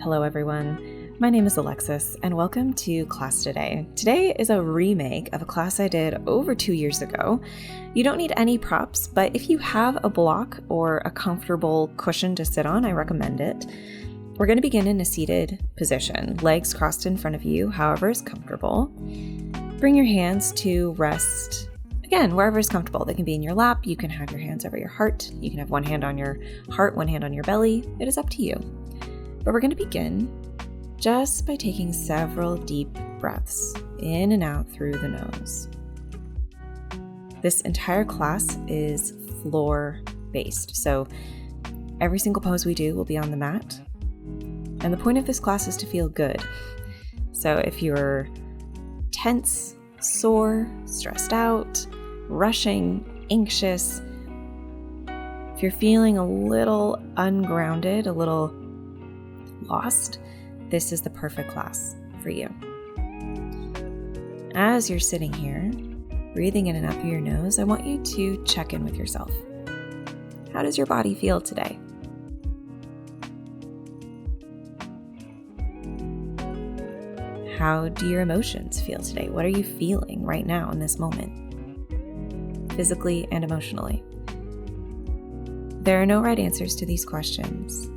Hello everyone, my name is Alexis and welcome to class today. Today is a remake of a class I did over 2 years ago. You don't need any props, but if you have a block or a comfortable cushion to sit on, I recommend it. We're going to begin in a seated position, legs crossed in front of you, however is comfortable. Bring your hands to rest, again, wherever is comfortable. They can be in your lap, you can have your hands over your heart, you can have one hand on your heart, one hand on your belly. It is up to you. But we're going to begin just by taking several deep breaths in and out through the nose. This entire class is floor-based, so every single pose we do will be on the mat. And the point of this class is to feel good. So if you're tense, sore, stressed out, rushing, anxious, if you're feeling a little ungrounded, a little lost, this is the perfect class for you. As you're sitting here, breathing in and out through your nose, I want you to check in with yourself. How does your body feel today? How do your emotions feel today? What are you feeling right now in this moment, physically and emotionally? There are no right answers to these questions.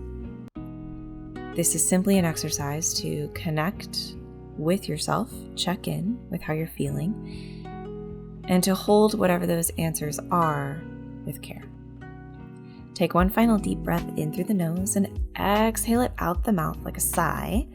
This is simply an exercise to connect with yourself, check in with how you're feeling, and to hold whatever those answers are with care. Take one final deep breath in through the nose and exhale it out the mouth like a sigh.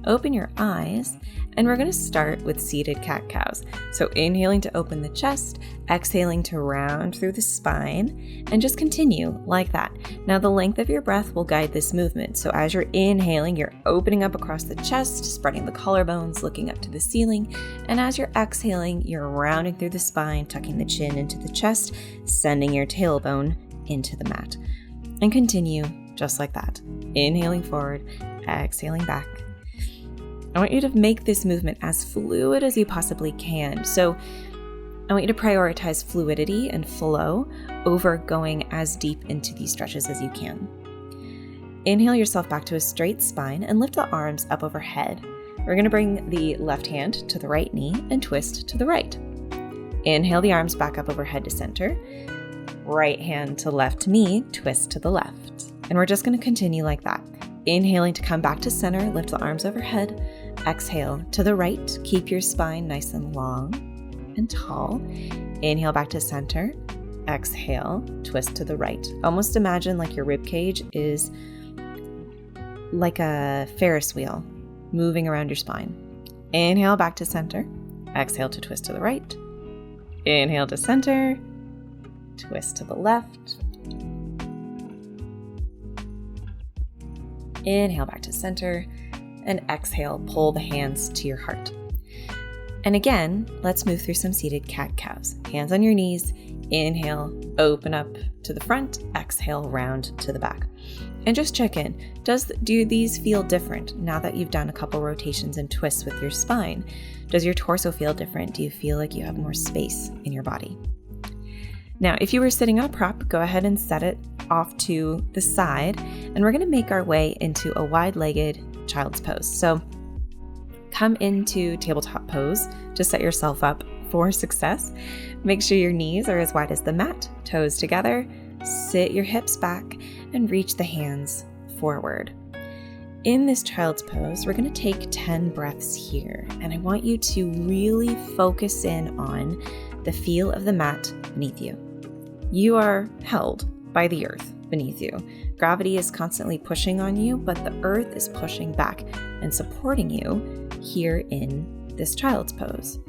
Open your eyes, and we're going to start with seated cat-cows. So inhaling to open the chest, exhaling to round through the spine, and just continue like that. Now the length of your breath will guide this movement. So as you're inhaling, you're opening up across the chest, spreading the collarbones, looking up to the ceiling. And as you're exhaling, you're rounding through the spine, tucking the chin into the chest, sending your tailbone into the mat. And continue just like that. Inhaling forward, exhaling back. I want you to make this movement as fluid as you possibly can. So I want you to prioritize fluidity and flow over going as deep into these stretches as you can. Inhale yourself back to a straight spine and lift the arms up overhead. We're going to bring the left hand to the right knee and twist to the right. Inhale the arms back up overhead to center. Right hand to left knee, twist to the left. And we're just going to continue like that. Inhaling to come back to center, lift the arms overhead. Exhale to the right, keep your spine nice and long and tall. Inhale back to center. Exhale, twist to the right. Almost imagine like your rib cage is like a Ferris wheel moving around your spine. Inhale back to center. Exhale to twist to the right. Inhale to center. Twist to the left. Inhale back to center. And exhale, pull the hands to your heart. And again, let's move through some seated cat-cows. Hands on your knees, inhale, open up to the front, exhale, round to the back. And just check in. Do these feel different now that you've done a couple rotations and twists with your spine? Does your torso feel different? Do you feel like you have more space in your body? Now, if you were sitting on a prop, go ahead and set it off to the side, and we're going to make our way into a wide-legged child's pose. So come into tabletop pose to set yourself up for success. Make sure your knees are as wide as the mat, toes together, sit your hips back, and reach the hands forward. In this child's pose, we're going to take 10 breaths here, and I want you to really focus in on the feel of the mat beneath you. You are held by the earth beneath you. Gravity is constantly pushing on you, but the earth is pushing back and supporting you here in this child's pose.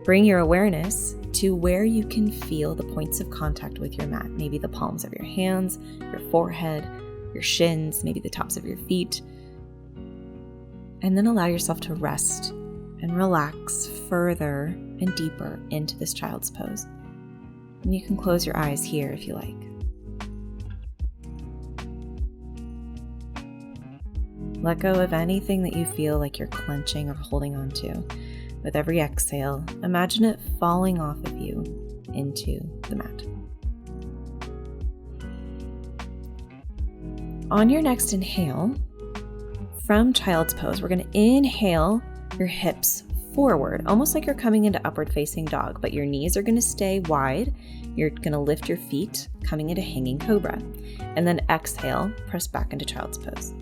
Bring your awareness to where you can feel the points of contact with your mat, maybe the palms of your hands, your forehead, your shins, maybe the tops of your feet. And then allow yourself to rest and relax further and deeper into this child's pose. And you can close your eyes here if you like. Let go of anything that you feel like you're clenching or holding on to. With every exhale, imagine it falling off of you into the mat. On your next inhale, from child's pose, we're going to inhale your hips forward, almost like you're coming into upward facing dog, but your knees are going to stay wide. You're going to lift your feet, coming into hanging cobra. And then exhale, press back into child's pose.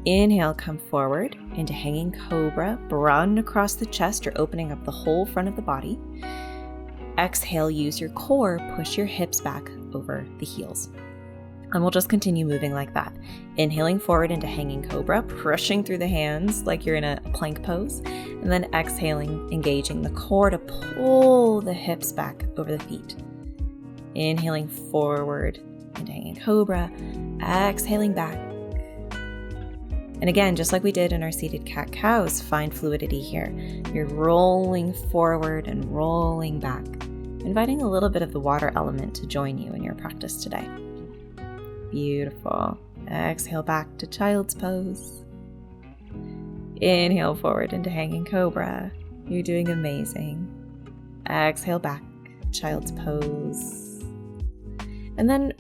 Inhale, come forward into hanging cobra, broaden across the chest. You're opening up the whole front of the body. Exhale, use your core, push your hips back over the heels. And we'll just continue moving like that. Inhaling forward into hanging cobra, pushing through the hands like you're in a plank pose. And then exhaling, engaging the core to pull the hips back over the feet. Inhaling forward into hanging cobra, exhaling back. And again, just like we did in our seated cat-cows, find fluidity here. You're rolling forward and rolling back, inviting a little bit of the water element to join you in your practice today. Beautiful. Exhale back to child's pose. Inhale forward into hanging cobra. You're doing amazing. Exhale back, child's pose. And then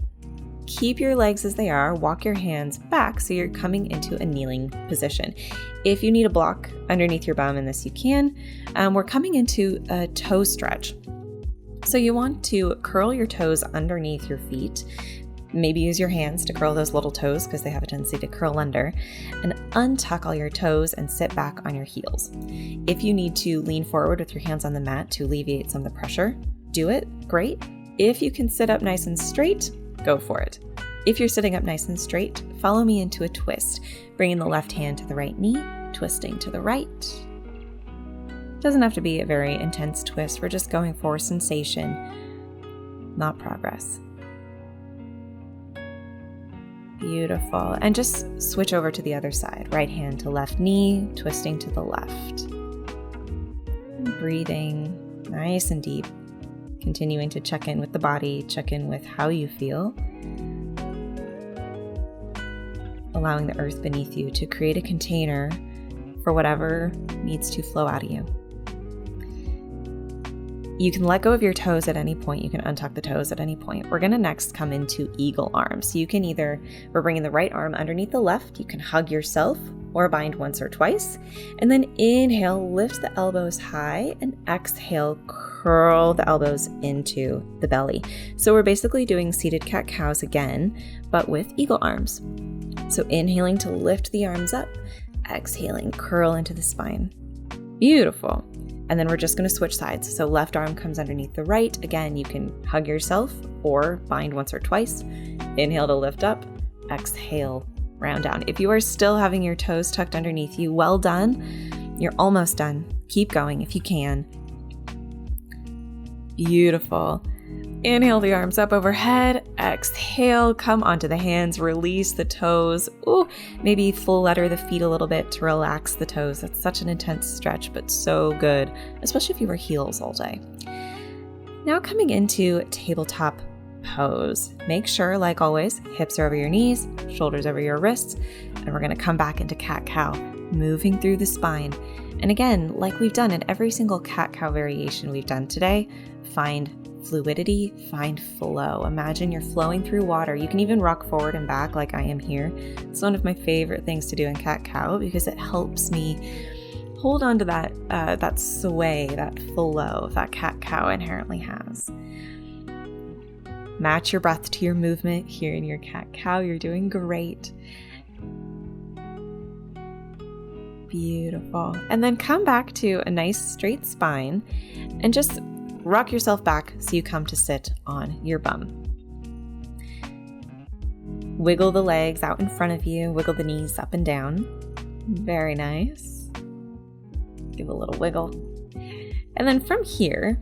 keep your legs as they are. Walk your hands back so you're coming into a kneeling position. If you need a block underneath your bum in this, you can. We're coming into a toe stretch. So you want to curl your toes underneath your feet. Maybe use your hands to curl those little toes because they have a tendency to curl under, and untuck all your toes and sit back on your heels. If you need to lean forward with your hands on the mat to alleviate some of the pressure, do it. Great. If you can sit up nice and straight, go for it. If you're sitting up nice and straight, follow me into a twist, bringing the left hand to the right knee, twisting to the right. Doesn't have to be a very intense twist. We're just going for sensation, not progress. Beautiful. And just switch over to the other side. Right hand to left knee, twisting to the left. Breathing nice and deep. Continuing to check in with the body, check in with how you feel. Allowing the earth beneath you to create a container for whatever needs to flow out of you. You can let go of your toes at any point. You can untuck the toes at any point. We're going to next come into eagle arms. So you can we're bringing the right arm underneath the left. You can hug yourself or bind once or twice. And then inhale, lift the elbows high, and exhale, curl the elbows into the belly. So we're basically doing seated cat-cows again, but with eagle arms. So inhaling to lift the arms up, exhaling, curl into the spine. Beautiful. And then we're just going to switch sides. So left arm comes underneath the right. Again, you can hug yourself or bind once or twice. Inhale to lift up, exhale, round down. If you are still having your toes tucked underneath you, well done. You're almost done. Keep going if you can. Beautiful. Inhale the arms up overhead. Exhale, come onto the hands, release the toes. Ooh, maybe full letter the feet a little bit to relax the toes. That's such an intense stretch, but so good, especially if you wear heels all day. Now coming into tabletop pose. Make sure, like always, hips are over your knees, shoulders over your wrists, and we're gonna come back into cat-cow, moving through the spine. And again, like we've done in every single cat-cow variation we've done today, find fluidity, find flow. Imagine you're flowing through water. You can even rock forward and back like I am here. It's one of my favorite things to do in cat-cow because it helps me hold on to that sway, that flow that cat-cow inherently has. Match your breath to your movement here in your cat-cow. You're doing great. Beautiful. And then come back to a nice straight spine and just rock yourself back so you come to sit on your bum. Wiggle the legs out in front of you. Wiggle the knees up and down. Very nice. Give a little wiggle. And then from here,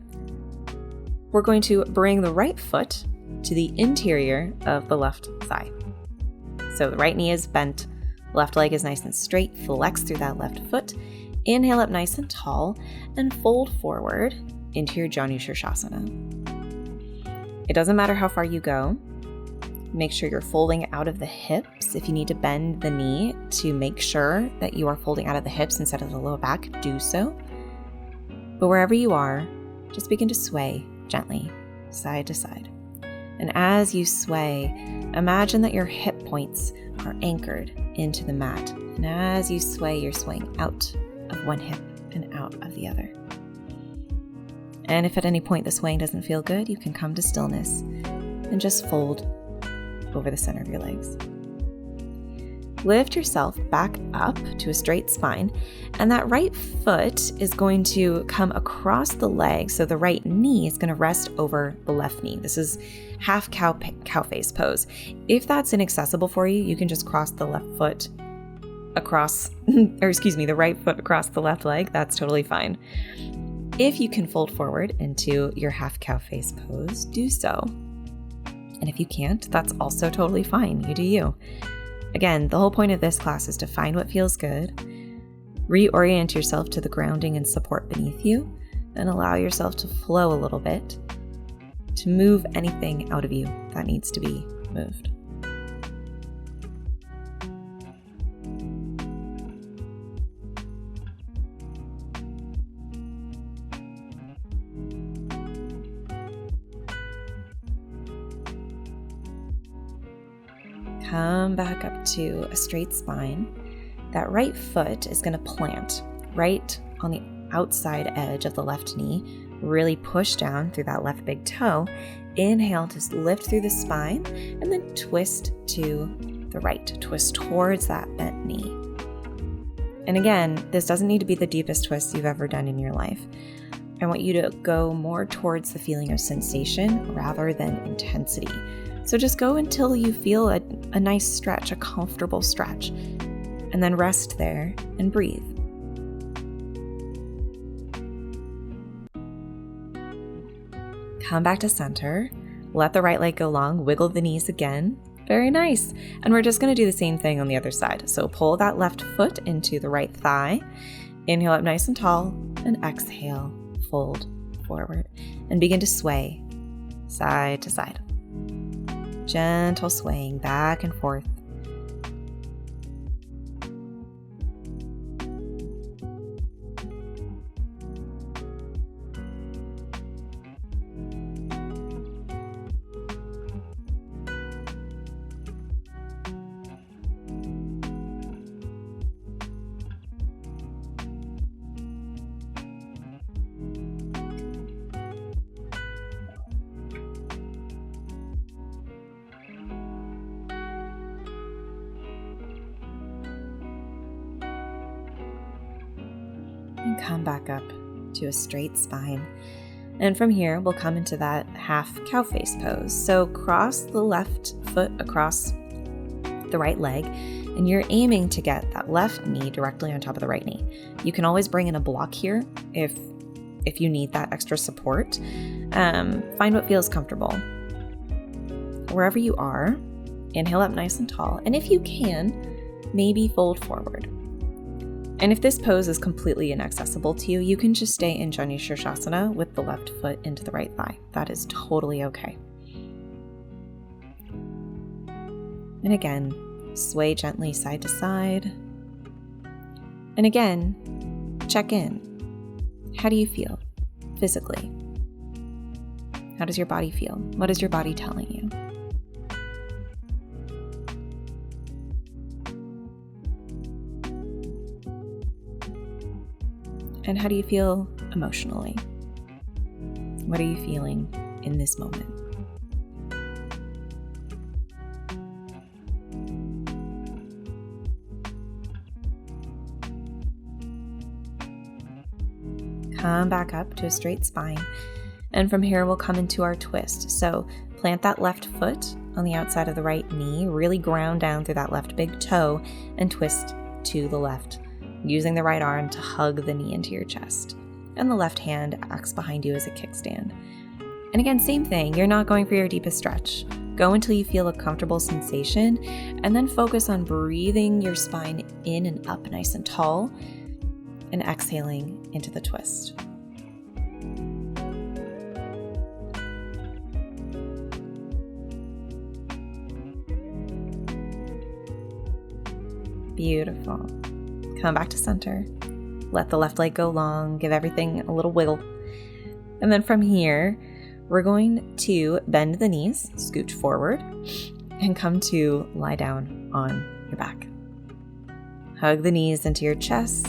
we're going to bring the right foot to the interior of the left thigh. So the right knee is bent. Left leg is nice and straight. Flex through that left foot. Inhale up nice and tall and fold forward into your Janushasana. It doesn't matter how far you go. Make sure you're folding out of the hips. If you need to bend the knee to make sure that you are folding out of the hips instead of the lower back, do so. But wherever you are, just begin to sway gently, side to side. And as you sway, imagine that your hip points are anchored into the mat. And as you sway, you're swaying out of one hip and out of the other. And if at any point the swaying doesn't feel good, you can come to stillness and just fold over the center of your legs. Lift yourself back up to a straight spine, and that right foot is going to come across the leg, so the right knee is going to rest over the left knee. This is half cow face pose. If that's inaccessible for you, you can just cross the left foot across, the right foot across the left leg. That's totally fine. If you can fold forward into your half cow face pose, do so. And if you can't, that's also totally fine. You do you. Again, the whole point of this class is to find what feels good, reorient yourself to the grounding and support beneath you, and allow yourself to flow a little bit, to move anything out of you that needs to be moved. Come back up to a straight spine. That right foot is going to plant right on the outside edge of the left knee. Really push down through that left big toe. Inhale to lift through the spine, and then twist to the right. Twist towards that bent knee. And again, this doesn't need to be the deepest twist you've ever done in your life. I want you to go more towards the feeling of sensation rather than intensity. So just go until you feel a nice stretch, a comfortable stretch, and then rest there and breathe. Come back to center. Let the right leg go long. Wiggle the knees again. Very nice. And we're just going to do the same thing on the other side. So pull that left foot into the right thigh. Inhale up nice and tall, and exhale, fold forward, and begin to sway side to side. Gentle swaying back and forth. And come back up to a straight spine. And from here, we'll come into that half cow face pose. So cross the left foot across the right leg, and you're aiming to get that left knee directly on top of the right knee. You can always bring in a block here if you need that extra support. Find what feels comfortable. Wherever you are, inhale up nice and tall. And if you can, maybe fold forward. And if this pose is completely inaccessible to you, you can just stay in Janushasana with the left foot into the right thigh. That is totally okay. And again, sway gently side to side. And again, check in. How do you feel physically? How does your body feel? What is your body telling you? And how do you feel emotionally? What are you feeling in this moment? Come back up to a straight spine. And from here, we'll come into our twist. So plant that left foot on the outside of the right knee, really ground down through that left big toe, and twist to the left, using the right arm to hug the knee into your chest. And the left hand acts behind you as a kickstand. And again, same thing, you're not going for your deepest stretch. Go until you feel a comfortable sensation, and then focus on breathing your spine in and up nice and tall, and exhaling into the twist. Beautiful. Come back to center. Let the left leg go long. Give everything a little wiggle. And then from here, We're going to bend the knees, scooch forward, and come to lie down on your back. Hug the knees into your chest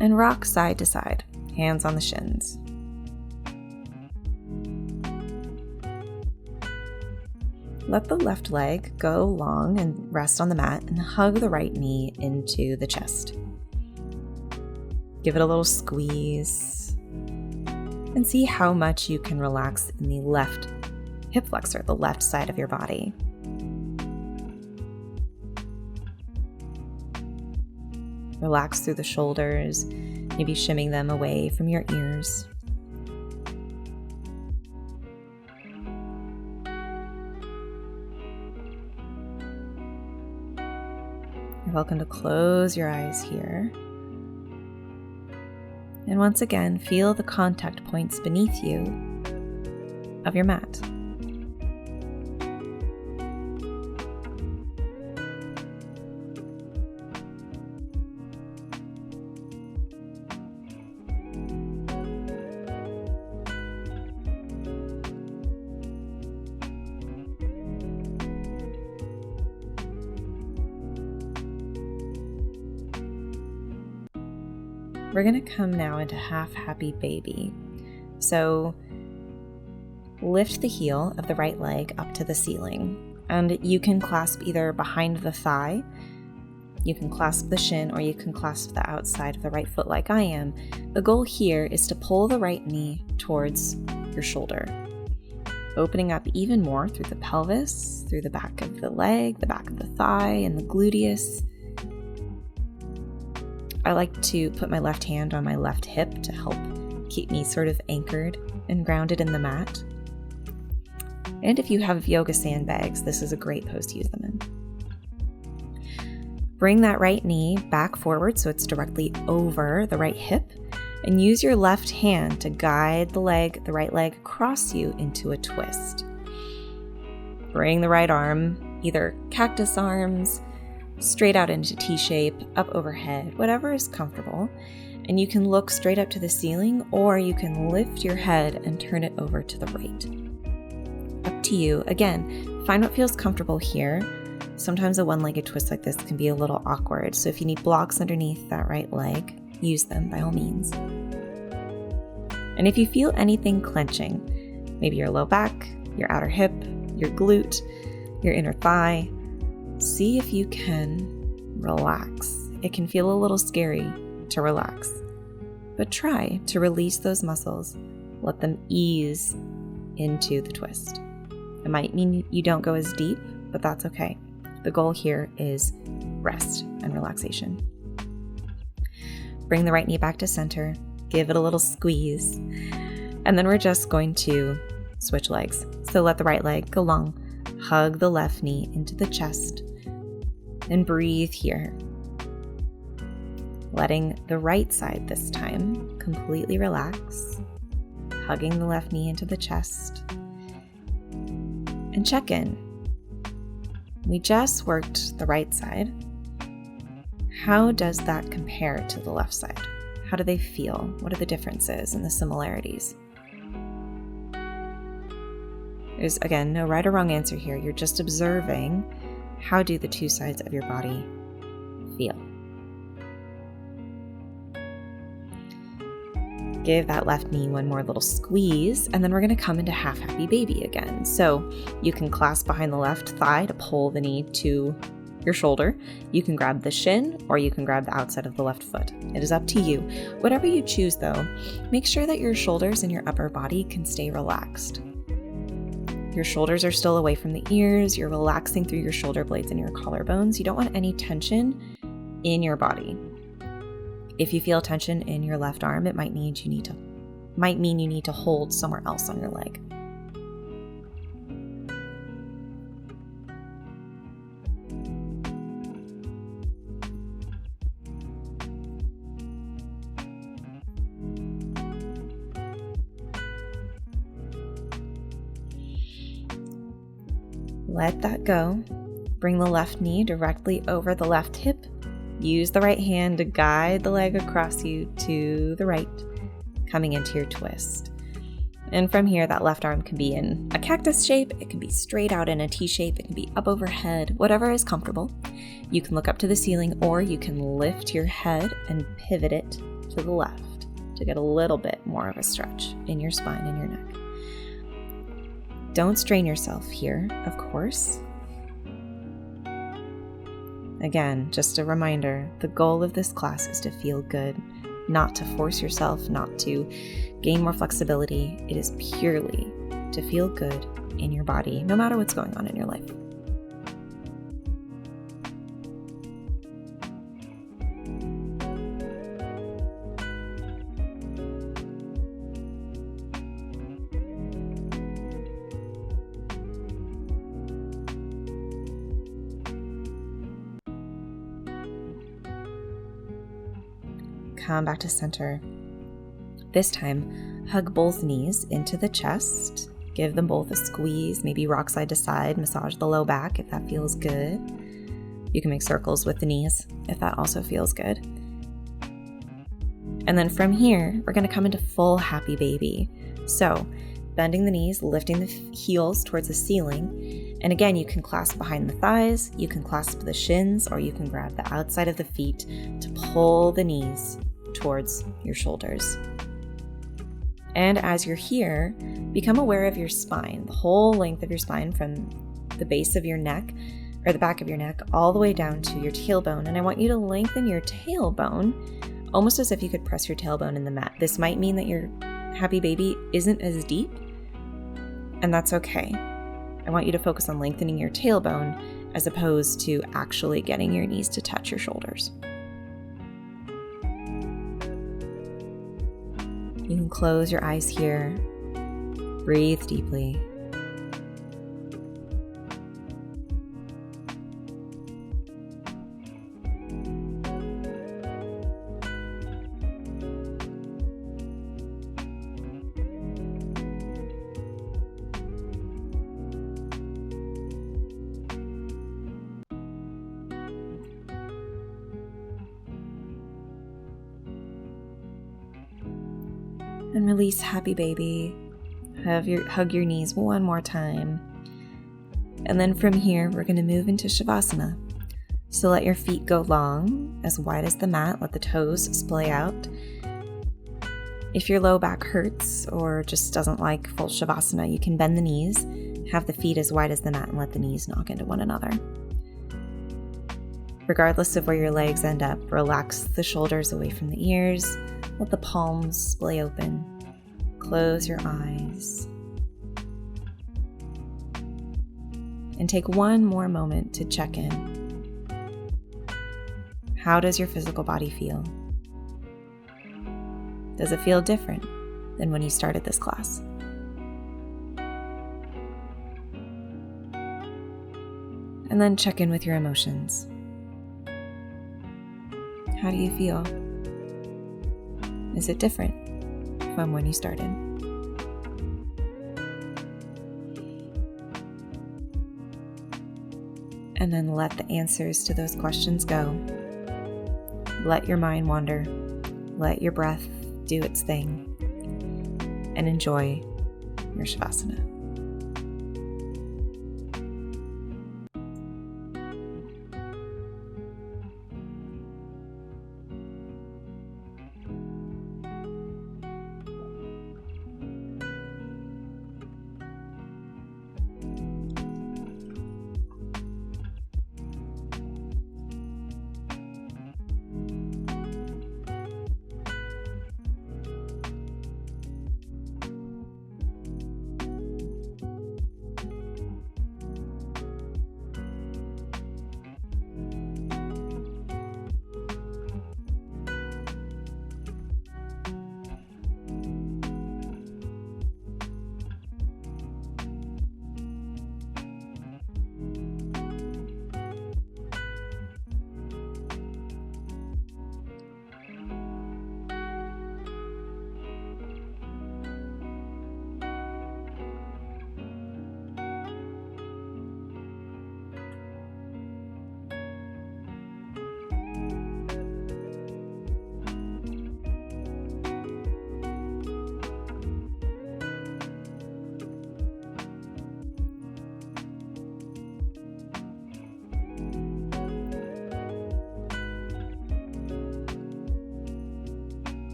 and rock side to side, hands on the shins. Let the left leg go long and rest on the mat and hug the right knee into the chest. Give it a little squeeze and see how much you can relax in the left hip flexor, the left side of your body. Relax through the shoulders, maybe shimming them away from your ears. You're welcome to close your eyes here. And once again, feel the contact points beneath you of your mat. We're going to come now into half happy baby. So lift the heel of the right leg up to the ceiling, and you can clasp either behind the thigh, you can clasp the shin, or you can clasp the outside of the right foot like I am. The goal here is to pull the right knee towards your shoulder, opening up even more through the pelvis, through the back of the leg, the back of the thigh, and the gluteus. I like to put my left hand on my left hip to help keep me sort of anchored and grounded in the mat. And if you have yoga sandbags, this is a great pose to use them in. Bring that right knee back forward so it's directly over the right hip, and use your left hand to guide the right leg across you into a twist. Bring the right arm, either cactus arms, straight out into T-shape, up overhead, whatever is comfortable. And you can look straight up to the ceiling, or you can lift your head and turn it over to the right. Up to you. Again, find what feels comfortable here. Sometimes a one-legged twist like this can be a little awkward, so if you need blocks underneath that right leg, use them by all means. And if you feel anything clenching, maybe your low back, your outer hip, your glute, your inner thigh, see if you can relax. It can feel a little scary to relax, but try to release those muscles. Let them ease into the twist. It might mean you don't go as deep, but that's okay. The goal here is rest and relaxation. Bring the right knee back to center, give it a little squeeze, and then we're just going to switch legs. So let the right leg go long, hug the left knee into the chest, and breathe here. Letting the right side this time completely relax, hugging the left knee into the chest, and check in. We just worked the right side. How does that compare to the left side? How do they feel? What are the differences and the similarities? There's, again, no right or wrong answer here. You're just observing how do the two sides of your body feel. Give that left knee one more little squeeze, and then we're going to come into half happy baby again. So you can clasp behind the left thigh to pull the knee to your shoulder. You can grab the shin, or you can grab the outside of the left foot. It is up to you. Whatever you choose though, make sure that your shoulders and your upper body can stay relaxed. Your shoulders are still away from the ears. You're relaxing through your shoulder blades and your collarbones. You don't want any tension in your body. If you feel tension in your left arm, it might mean you need to hold somewhere else on your leg. Let that go. Bring the left knee directly over the left hip. Use the right hand to guide the leg across you to the right, coming into your twist. And from here, that left arm can be in a cactus shape, it can be straight out in a T shape, it can be up overhead, whatever is comfortable. You can look up to the ceiling, or you can lift your head and pivot it to the left to get a little bit more of a stretch in your spine and your neck. Don't strain yourself here, of course. Again, just a reminder, the goal of this class is to feel good, not to force yourself, not to gain more flexibility. It is purely to feel good in your body, no matter what's going on in your life. Come back to center. This time, hug both knees into the chest. Give them both a squeeze, maybe rock side to side, massage the low back if that feels good. You can make circles with the knees if that also feels good. And then from here, we're going to come into full happy baby. So, bending the knees, lifting the heels towards the ceiling. And again, you can clasp behind the thighs, you can clasp the shins, or you can grab the outside of the feet to pull the knees towards your shoulders. And as you're here, become aware of your spine, the whole length of your spine from the base of your neck, or the back of your neck, all the way down to your tailbone. And I want you to lengthen your tailbone, almost as if you could press your tailbone in the mat. This might mean that your happy baby isn't as deep, and that's okay. I want you to focus on lengthening your tailbone as opposed to actually getting your knees to touch your shoulders. You can close your eyes here. Breathe deeply. And release happy baby. Hug your knees one more time. And then from here, we're going to move into Shavasana. So let your feet go long, as wide as the mat. Let the toes splay out. If your low back hurts or just doesn't like full Shavasana, you can bend the knees, have the feet as wide as the mat, and let the knees knock into one another. Regardless of where your legs end up, relax the shoulders away from the ears. Let the palms splay open. Close your eyes. And take one more moment to check in. How does your physical body feel? Does it feel different than when you started this class? And then check in with your emotions. How do you feel? Is it different from when you started? And then let the answers to those questions go. Let your mind wander. Let your breath do its thing. And enjoy your Shavasana.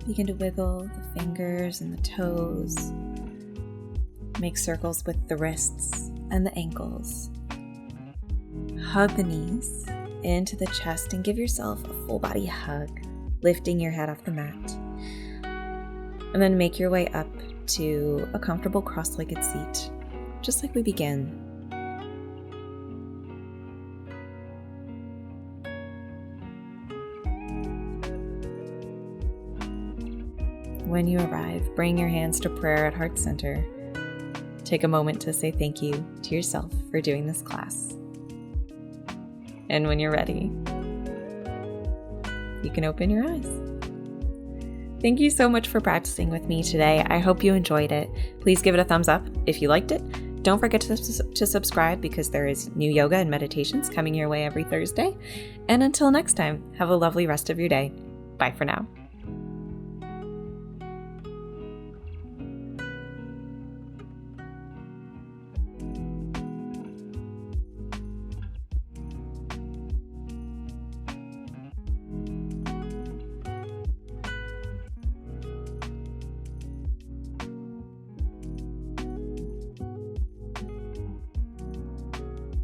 Begin to wiggle the fingers and the toes. Make circles with the wrists and the ankles. Hug the knees into the chest and give yourself a full body hug, lifting your head off the mat. And then make your way up to a comfortable cross-legged seat, just like we began. When you arrive, bring your hands to prayer at heart center. Take a moment to say thank you to yourself for doing this class. And when you're ready, you can open your eyes. Thank you so much for practicing with me today. I hope you enjoyed it. Please give it a thumbs up if you liked it. Don't forget to subscribe because there is new yoga and meditations coming your way every Thursday. And until next time, have a lovely rest of your day. Bye for now.